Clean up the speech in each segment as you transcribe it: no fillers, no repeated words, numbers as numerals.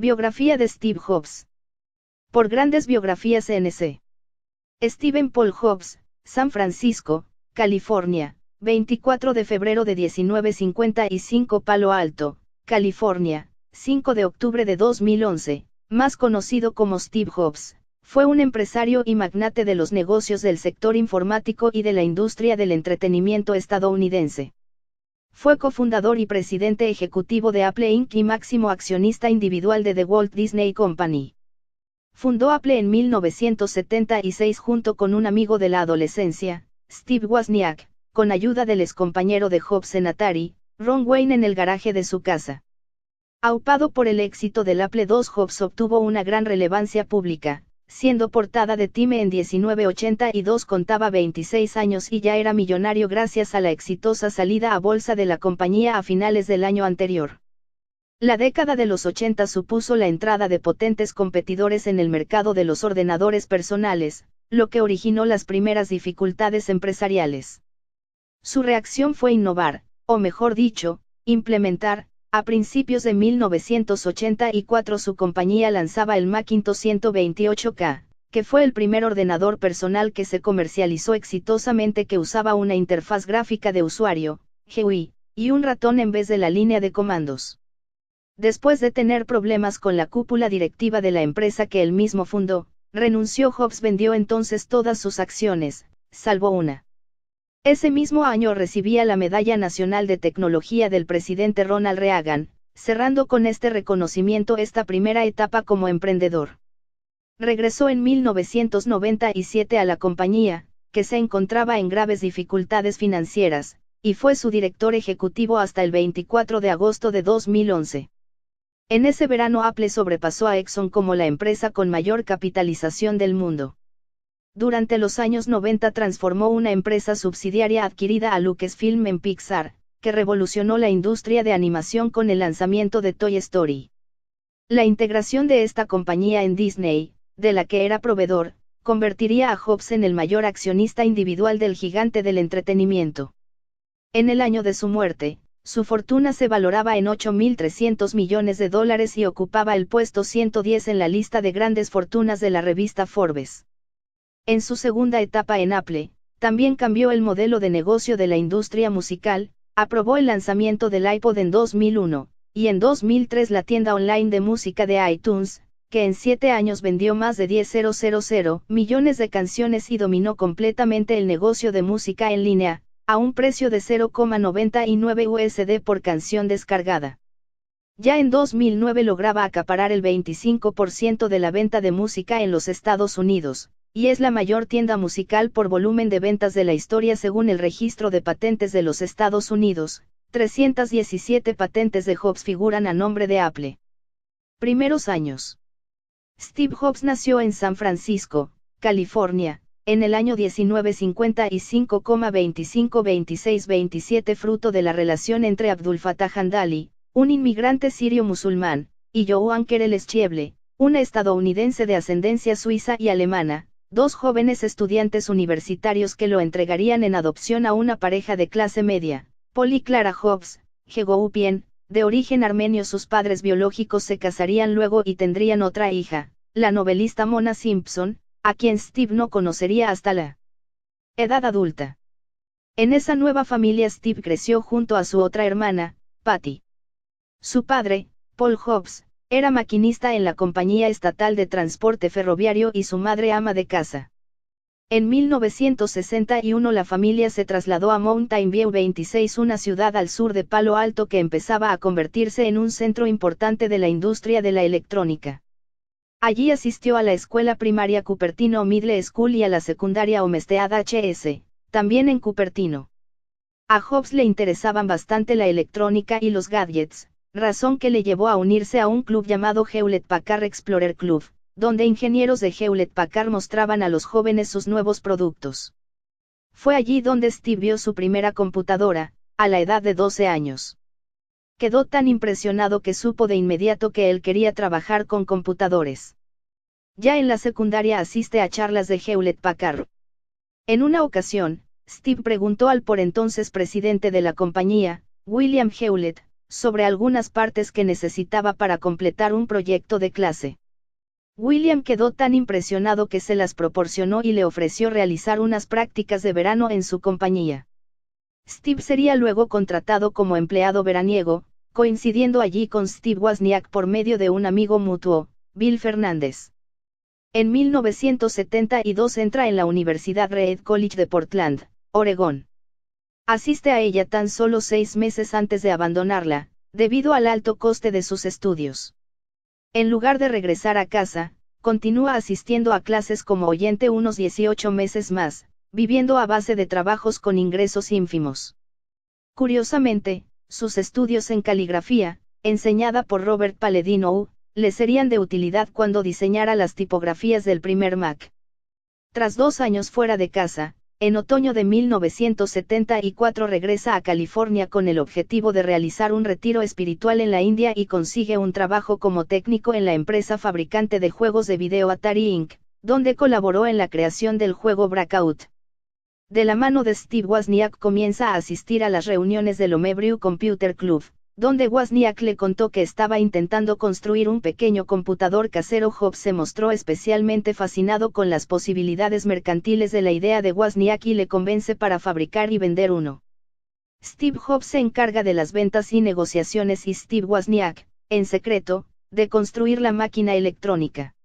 Biografía de Steve Jobs. Por Grandes Biografías NC. Stephen Paul Jobs, San Francisco, California, 24 de febrero de 1955. Palo Alto, California, 5 de octubre de 2011, más conocido como Steve Jobs, fue un empresario y magnate de los negocios del sector informático y de la industria del entretenimiento estadounidense. Fue cofundador y presidente ejecutivo de Apple Inc. y máximo accionista individual de The Walt Disney Company. Fundó Apple en 1976 junto con un amigo de la adolescencia, Steve Wozniak, con ayuda del excompañero de Jobs en Atari, Ron Wayne, en el garaje de su casa. Aupado por el éxito del Apple II, Jobs obtuvo una gran relevancia pública, siendo portada de Time en 1982. Contaba 26 años y ya era millonario gracias a la exitosa salida a bolsa de la compañía a finales del año anterior. La década de los 80 supuso la entrada de potentes competidores en el mercado de los ordenadores personales, lo que originó las primeras dificultades empresariales. Su reacción fue innovar, o mejor dicho, implementar. A principios de 1984 su compañía lanzaba el Macintosh 128K, que fue el primer ordenador personal que se comercializó exitosamente, que usaba una interfaz gráfica de usuario, GUI, y un ratón en vez de la línea de comandos. Después de tener problemas con la cúpula directiva de la empresa que él mismo fundó, renunció. Jobs vendió entonces todas sus acciones, salvo una. Ese mismo año recibía la Medalla Nacional de Tecnología del presidente Ronald Reagan, cerrando con este reconocimiento esta primera etapa como emprendedor. Regresó en 1997 a la compañía, que se encontraba en graves dificultades financieras, y fue su director ejecutivo hasta el 24 de agosto de 2011. En ese verano Apple sobrepasó a Exxon como la empresa con mayor capitalización del mundo. Durante los años 90 transformó una empresa subsidiaria adquirida a Lucasfilm en Pixar, que revolucionó la industria de animación con el lanzamiento de Toy Story. La integración de esta compañía en Disney, de la que era proveedor, convertiría a Jobs en el mayor accionista individual del gigante del entretenimiento. En el año de su muerte, su fortuna se valoraba en $8.300 millones y ocupaba el puesto 110 en la lista de grandes fortunas de la revista Forbes. En su segunda etapa en Apple, también cambió el modelo de negocio de la industria musical, aprobó el lanzamiento del iPod en 2001, y en 2003 la tienda online de música de iTunes, que en 7 años vendió más de 10,000 millones de canciones y dominó completamente el negocio de música en línea, a un precio de 0,99 USD por canción descargada. Ya en 2009 lograba acaparar el 25% de la venta de música en los Estados Unidos, y es la mayor tienda musical por volumen de ventas de la historia según el registro de patentes de los Estados Unidos. 317 patentes de Jobs figuran a nombre de Apple. Primeros años. Steve Jobs nació en San Francisco, California, en el año 1955, 25-26-27, fruto de la relación entre Abdul Fattah Handali, un inmigrante sirio musulmán, y Joan Kerel Schieble, una estadounidense de ascendencia suiza y alemana, dos jóvenes estudiantes universitarios que lo entregarían en adopción a una pareja de clase media, Paul y Clara Jobs, Gegoupien, de origen armenio. Sus padres biológicos se casarían luego y tendrían otra hija, la novelista Mona Simpson, a quien Steve no conocería hasta la edad adulta. En esa nueva familia Steve creció junto a su otra hermana, Patty. Su padre, Paul Jobs, era maquinista en la compañía estatal de transporte ferroviario y su madre ama de casa. En 1961 la familia se trasladó a Mountain View 26, una ciudad al sur de Palo Alto que empezaba a convertirse en un centro importante de la industria de la electrónica. Allí asistió a la escuela primaria Cupertino Middle School y a la secundaria Homestead HS, también en Cupertino. A Jobs le interesaban bastante la electrónica y los gadgets, razón que le llevó a unirse a un club llamado Hewlett Packard Explorer Club, donde ingenieros de Hewlett Packard mostraban a los jóvenes sus nuevos productos. Fue allí donde Steve vio su primera computadora, a la edad de 12 años. Quedó tan impresionado que supo de inmediato que él quería trabajar con computadores. Ya en la secundaria asiste a charlas de Hewlett Packard. En una ocasión, Steve preguntó al por entonces presidente de la compañía, William Hewlett, sobre algunas partes que necesitaba para completar un proyecto de clase. William quedó tan impresionado que se las proporcionó y le ofreció realizar unas prácticas de verano en su compañía. Steve sería luego contratado como empleado veraniego, coincidiendo allí con Steve Wozniak por medio de un amigo mutuo, Bill Fernández. En 1972 entra en la Universidad Reed College de Portland, Oregón. Asiste a ella tan solo 6 meses antes de abandonarla, debido al alto coste de sus estudios. En lugar de regresar a casa, continúa asistiendo a clases como oyente unos 18 meses más, viviendo a base de trabajos con ingresos ínfimos. Curiosamente, sus estudios en caligrafía, enseñada por Robert Palladino, le serían de utilidad cuando diseñara las tipografías del primer Mac. Tras 2 años fuera de casa, en otoño de 1974 regresa a California con el objetivo de realizar un retiro espiritual en la India y consigue un trabajo como técnico en la empresa fabricante de juegos de video Atari Inc., donde colaboró en la creación del juego Breakout. De la mano de Steve Wozniak comienza a asistir a las reuniones del Homebrew Computer Club, donde Wozniak le contó que estaba intentando construir un pequeño computador casero. Jobs se mostró especialmente fascinado con las posibilidades mercantiles de la idea de Wozniak y le convence para fabricar y vender uno. Steve Jobs se encarga de las ventas y negociaciones y Steve Wozniak, en secreto, de construir la máquina electrónica.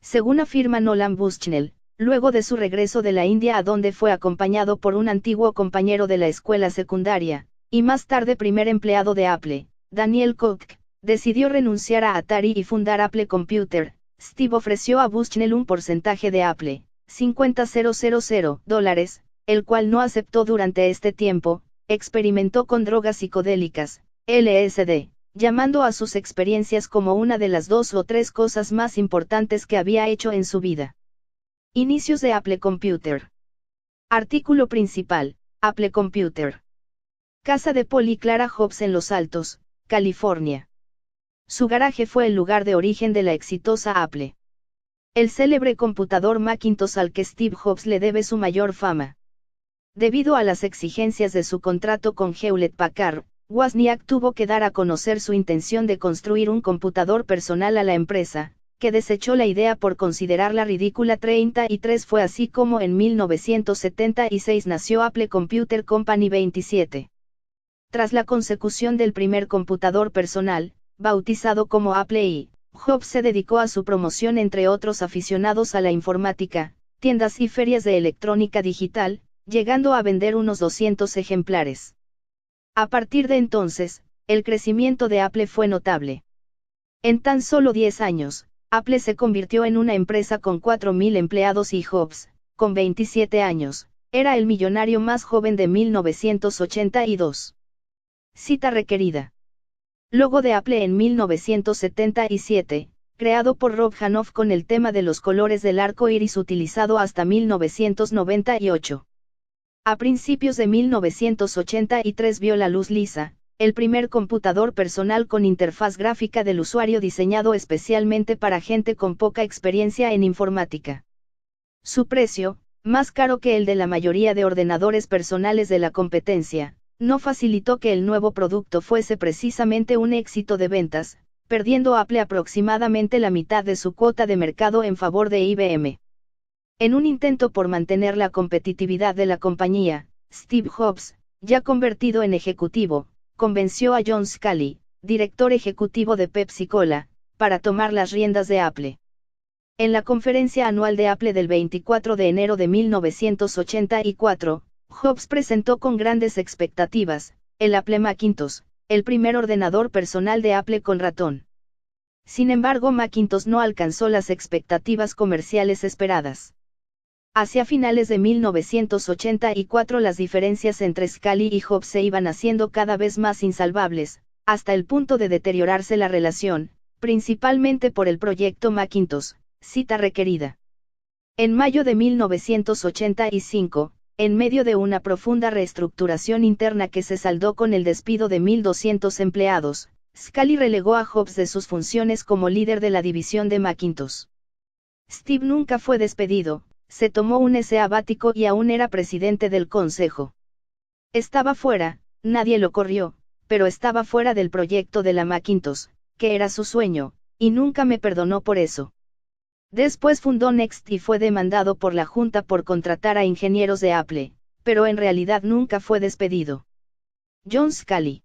Según afirma Nolan Bushnell, luego de su regreso de la India a donde fue acompañado por un antiguo compañero de la escuela secundaria, y más tarde primer empleado de Apple, Daniel Cook, decidió renunciar a Atari y fundar Apple Computer. Steve ofreció a Bushnell un porcentaje de Apple, $50,000, el cual no aceptó durante este tiempo. Experimentó con drogas psicodélicas, LSD, llamando a sus experiencias como una de las 2 o 3 cosas más importantes que había hecho en su vida. Inicios de Apple Computer. Artículo principal, Apple Computer. Casa de Paul y Clara Jobs en Los Altos, California. Su garaje fue el lugar de origen de la exitosa Apple. El célebre computador Macintosh al que Steve Jobs le debe su mayor fama. Debido a las exigencias de su contrato con Hewlett-Packard, Wozniak tuvo que dar a conocer su intención de construir un computador personal a la empresa, que desechó la idea por considerarla ridícula. 33 Fue así como en 1976 nació Apple Computer Company 27. Tras la consecución del primer computador personal, bautizado como Apple I, Jobs se dedicó a su promoción entre otros aficionados a la informática, tiendas y ferias de electrónica digital, llegando a vender unos 200 ejemplares. A partir de entonces, el crecimiento de Apple fue notable. En tan solo 10 años, Apple se convirtió en una empresa con 4.000 empleados y Jobs, con 27 años, era el millonario más joven de 1982. Cita requerida. Logo de Apple en 1977, creado por Rob Hanoff con el tema de los colores del arco iris utilizado hasta 1998. A principios de 1983 vio la luz Lisa, el primer computador personal con interfaz gráfica del usuario diseñado especialmente para gente con poca experiencia en informática. Su precio, más caro que el de la mayoría de ordenadores personales de la competencia, no facilitó que el nuevo producto fuese precisamente un éxito de ventas, perdiendo Apple aproximadamente la mitad de su cuota de mercado en favor de IBM. En un intento por mantener la competitividad de la compañía, Steve Jobs, ya convertido en ejecutivo, convenció a John Sculley, director ejecutivo de Pepsi Cola, para tomar las riendas de Apple. En la conferencia anual de Apple del 24 de enero de 1984, Jobs presentó con grandes expectativas, el Apple Macintosh, el primer ordenador personal de Apple con ratón. Sin embargo, Macintosh no alcanzó las expectativas comerciales esperadas. Hacia finales de 1984 las diferencias entre Sculley y Jobs se iban haciendo cada vez más insalvables, hasta el punto de deteriorarse la relación, principalmente por el proyecto Macintosh, cita requerida. En mayo de 1985, en medio de una profunda reestructuración interna que se saldó con el despido de 1.200 empleados, Sculley relegó a Jobs de sus funciones como líder de la división de Macintosh. Steve nunca fue despedido, se tomó un sabático y aún era presidente del consejo. Estaba fuera, nadie lo corrió, pero estaba fuera del proyecto de la Macintosh, que era su sueño, y nunca me perdonó por eso. Después fundó Next y fue demandado por la Junta por contratar a ingenieros de Apple, pero en realidad nunca fue despedido. John Scully.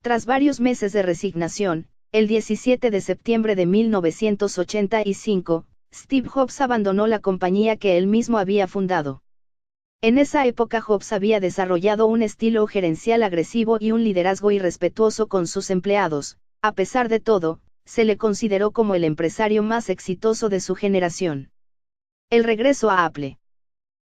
Tras varios meses de resignación, el 17 de septiembre de 1985, Steve Jobs abandonó la compañía que él mismo había fundado. En esa época Jobs había desarrollado un estilo gerencial agresivo y un liderazgo irrespetuoso con sus empleados. A pesar de todo, se le consideró como el empresario más exitoso de su generación. El regreso a Apple.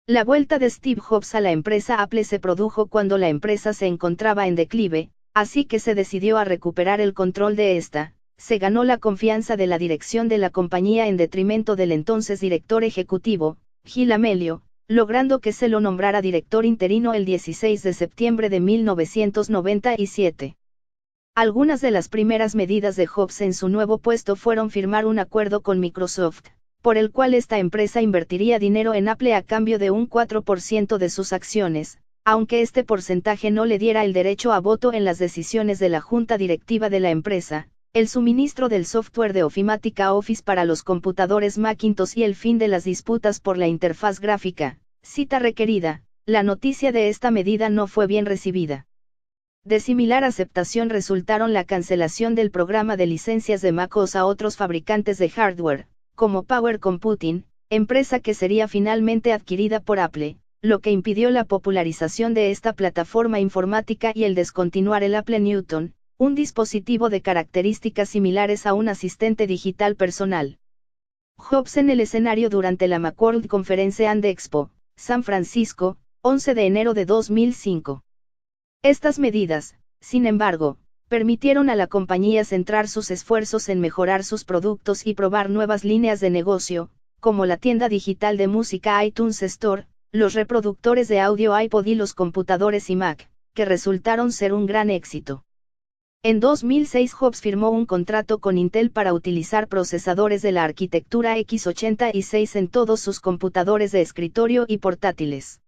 La vuelta de Steve Jobs a la empresa Apple se produjo cuando la empresa se encontraba en declive, así que se decidió a recuperar el control de esta. Se ganó la confianza de la dirección de la compañía en detrimento del entonces director ejecutivo, Gil Amelio, logrando que se lo nombrara director interino el 16 de septiembre de 1997. Algunas de las primeras medidas de Jobs en su nuevo puesto fueron firmar un acuerdo con Microsoft, por el cual esta empresa invertiría dinero en Apple a cambio de un 4% de sus acciones, aunque este porcentaje no le diera el derecho a voto en las decisiones de la junta directiva de la empresa, el suministro del software de ofimática Office para los computadores Macintosh y el fin de las disputas por la interfaz gráfica, cita requerida. La noticia de esta medida no fue bien recibida. De similar aceptación resultaron la cancelación del programa de licencias de MacOS a otros fabricantes de hardware, como Power Computing, empresa que sería finalmente adquirida por Apple, lo que impidió la popularización de esta plataforma informática y el descontinuar el Apple Newton, un dispositivo de características similares a un asistente digital personal. Jobs en el escenario durante la Macworld Conference and Expo, San Francisco, 11 de enero de 2005. Estas medidas, sin embargo, permitieron a la compañía centrar sus esfuerzos en mejorar sus productos y probar nuevas líneas de negocio, como la tienda digital de música iTunes Store, los reproductores de audio iPod y los computadores iMac, que resultaron ser un gran éxito. En 2006 Jobs firmó un contrato con Intel para utilizar procesadores de la arquitectura x86 en todos sus computadores de escritorio y portátiles.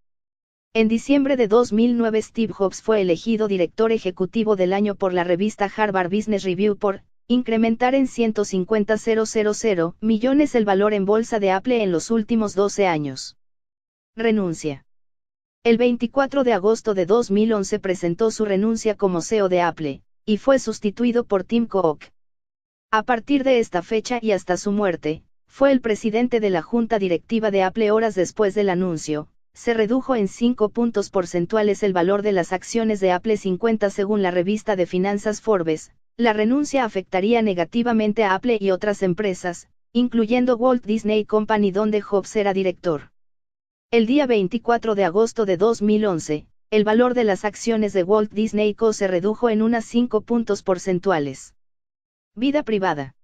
En diciembre de 2009 Steve Jobs fue elegido director ejecutivo del año por la revista Harvard Business Review por incrementar en 150.000 millones el valor en bolsa de Apple en los últimos 12 años. Renuncia. El 24 de agosto de 2011 presentó su renuncia como CEO de Apple, y fue sustituido por Tim Cook. A partir de esta fecha y hasta su muerte, fue el presidente de la junta directiva de Apple. Horas después del anuncio, se redujo en 5 puntos porcentuales el valor de las acciones de Apple 50 según la revista de finanzas Forbes. La renuncia afectaría negativamente a Apple y otras empresas, incluyendo Walt Disney Company donde Jobs era director. El día 24 de agosto de 2011, el valor de las acciones de Walt Disney Co. se redujo en unas 5 puntos porcentuales. Vida privada.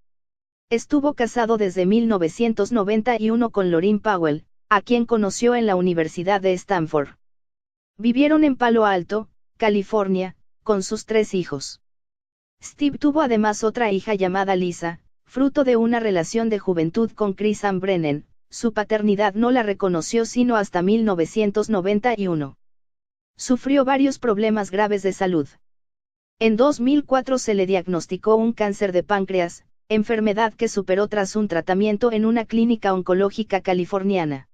Estuvo casado desde 1991 con Laureen Powell, a quien conoció en la Universidad de Stanford. Vivieron en Palo Alto, California, con sus 3 hijos. Steve tuvo además otra hija llamada Lisa, fruto de una relación de juventud con Chris Ann Brennan. Su paternidad no la reconoció sino hasta 1991. Sufrió varios problemas graves de salud. En 2004 se le diagnosticó un cáncer de páncreas, enfermedad que superó tras un tratamiento en una clínica oncológica californiana.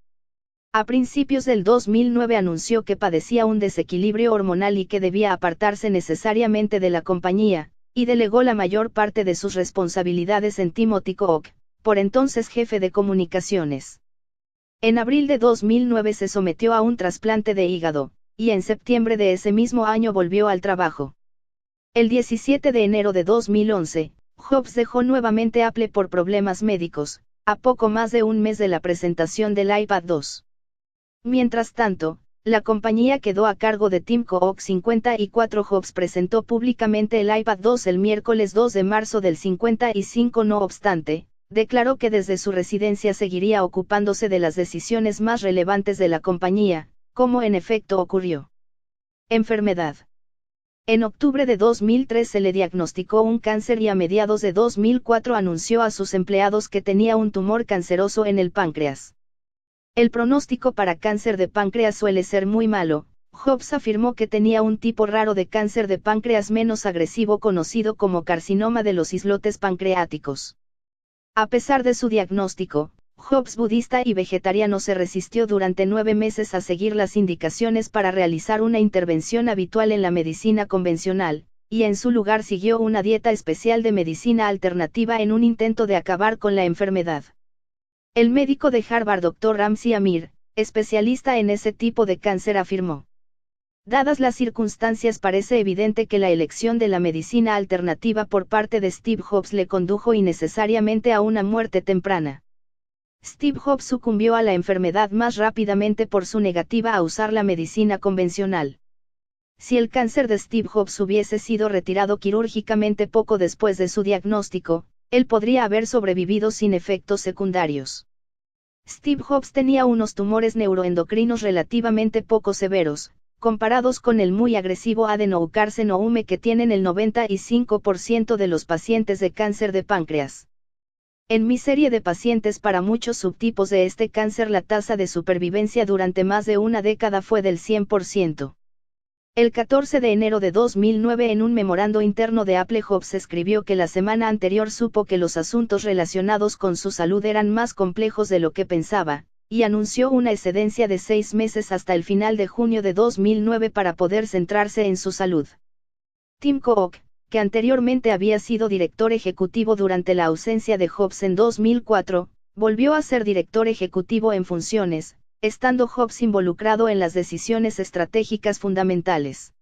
A principios del 2009 anunció que padecía un desequilibrio hormonal y que debía apartarse necesariamente de la compañía, y delegó la mayor parte de sus responsabilidades en Timothy Cook, por entonces jefe de comunicaciones. En abril de 2009 se sometió a un trasplante de hígado, y en septiembre de ese mismo año volvió al trabajo. El 17 de enero de 2011, Jobs dejó nuevamente Apple por problemas médicos, a poco más de un mes de la presentación del iPad 2. Mientras tanto, la compañía quedó a cargo de Tim Cook. 54 Jobs presentó públicamente el iPad 2 el miércoles 2 de marzo del 55. No obstante, declaró que desde su residencia seguiría ocupándose de las decisiones más relevantes de la compañía, como en efecto ocurrió. Enfermedad. En octubre de 2003 se le diagnosticó un cáncer y a mediados de 2004 anunció a sus empleados que tenía un tumor canceroso en el páncreas. El pronóstico para cáncer de páncreas suele ser muy malo. Jobs afirmó que tenía un tipo raro de cáncer de páncreas menos agresivo conocido como carcinoma de los islotes pancreáticos. A pesar de su diagnóstico, Jobs, budista y vegetariano, se resistió durante 9 meses a seguir las indicaciones para realizar una intervención habitual en la medicina convencional, y en su lugar siguió una dieta especial de medicina alternativa en un intento de acabar con la enfermedad. El médico de Harvard Dr. Ramzi Amir, especialista en ese tipo de cáncer, afirmó: dadas las circunstancias, parece evidente que la elección de la medicina alternativa por parte de Steve Jobs le condujo innecesariamente a una muerte temprana. Steve Jobs sucumbió a la enfermedad más rápidamente por su negativa a usar la medicina convencional. Si el cáncer de Steve Jobs hubiese sido retirado quirúrgicamente poco después de su diagnóstico, él podría haber sobrevivido sin efectos secundarios. Steve Jobs tenía unos tumores neuroendocrinos relativamente poco severos, comparados con el muy agresivo adenocarcinoma que tienen el 95% de los pacientes de cáncer de páncreas. En mi serie de pacientes para muchos subtipos de este cáncer, la tasa de supervivencia durante más de una década fue del 100%. El 14 de enero de 2009, en un memorando interno de Apple, Jobs escribió que la semana anterior supo que los asuntos relacionados con su salud eran más complejos de lo que pensaba, y anunció una excedencia de 6 meses hasta el final de junio de 2009 para poder centrarse en su salud. Tim Cook, que anteriormente había sido director ejecutivo durante la ausencia de Jobs en 2004, volvió a ser director ejecutivo en funciones, estando Jobs involucrado en las decisiones estratégicas fundamentales.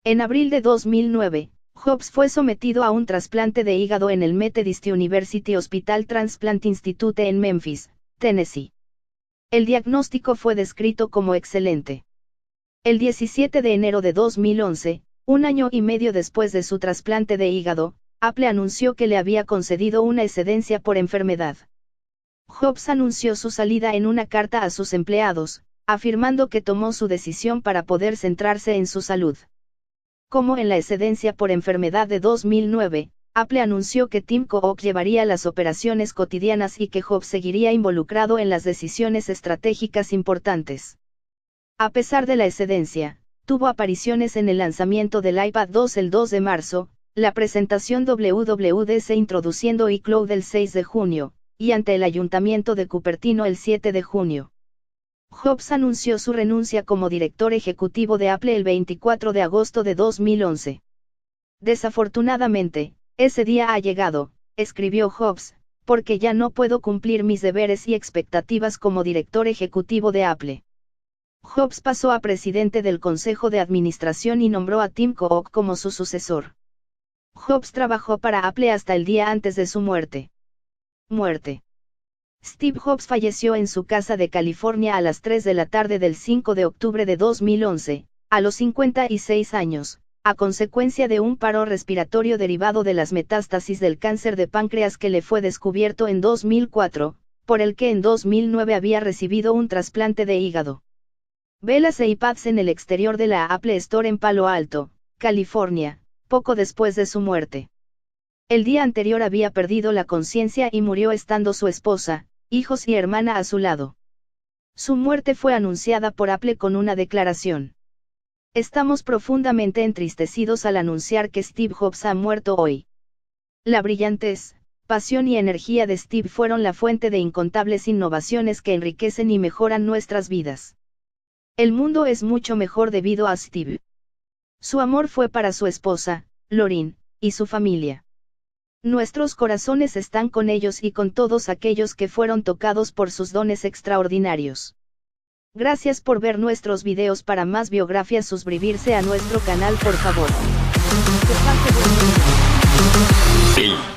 En abril de 2009, Jobs fue sometido a un trasplante de hígado en el Methodist University Hospital Transplant Institute en Memphis, Tennessee. El diagnóstico fue descrito como excelente. El 17 de enero de 2011, un año y medio después de su trasplante de hígado, Apple anunció que le había concedido una excedencia por enfermedad. Jobs anunció su salida en una carta a sus empleados, afirmando que tomó su decisión para poder centrarse en su salud. Como en la excedencia por enfermedad de 2009, Apple anunció que Tim Cook llevaría las operaciones cotidianas y que Jobs seguiría involucrado en las decisiones estratégicas importantes. A pesar de la excedencia, tuvo apariciones en el lanzamiento del iPad 2 el 2 de marzo, la presentación WWDC introduciendo iCloud el 6 de junio, y ante el Ayuntamiento de Cupertino el 7 de junio. Jobs anunció su renuncia como director ejecutivo de Apple el 24 de agosto de 2011. Desafortunadamente, ese día ha llegado, escribió Jobs, porque ya no puedo cumplir mis deberes y expectativas como director ejecutivo de Apple. Jobs pasó a presidente del Consejo de Administración y nombró a Tim Cook como su sucesor. Jobs trabajó para Apple hasta el día antes de su muerte. Steve Jobs falleció en su casa de California a las 3 de la tarde del 5 de octubre de 2011, a los 56 años, a consecuencia de un paro respiratorio derivado de las metástasis del cáncer de páncreas que le fue descubierto en 2004, por el que en 2009 había recibido un trasplante de hígado. Velas e iPads en el exterior de la Apple Store en Palo Alto, California, poco después de su muerte. El día anterior había perdido la conciencia y murió estando su esposa, hijos y hermana a su lado. Su muerte fue anunciada por Apple con una declaración: estamos profundamente entristecidos al anunciar que Steve Jobs ha muerto hoy. La brillantez, pasión y energía de Steve fueron la fuente de incontables innovaciones que enriquecen y mejoran nuestras vidas. El mundo es mucho mejor debido a Steve. Su amor fue para su esposa, Lorin, y su familia. Nuestros corazones están con ellos y con todos aquellos que fueron tocados por sus dones extraordinarios. Gracias por ver nuestros videos. Para más biografías suscribirse a nuestro canal por favor. Que pase buen día.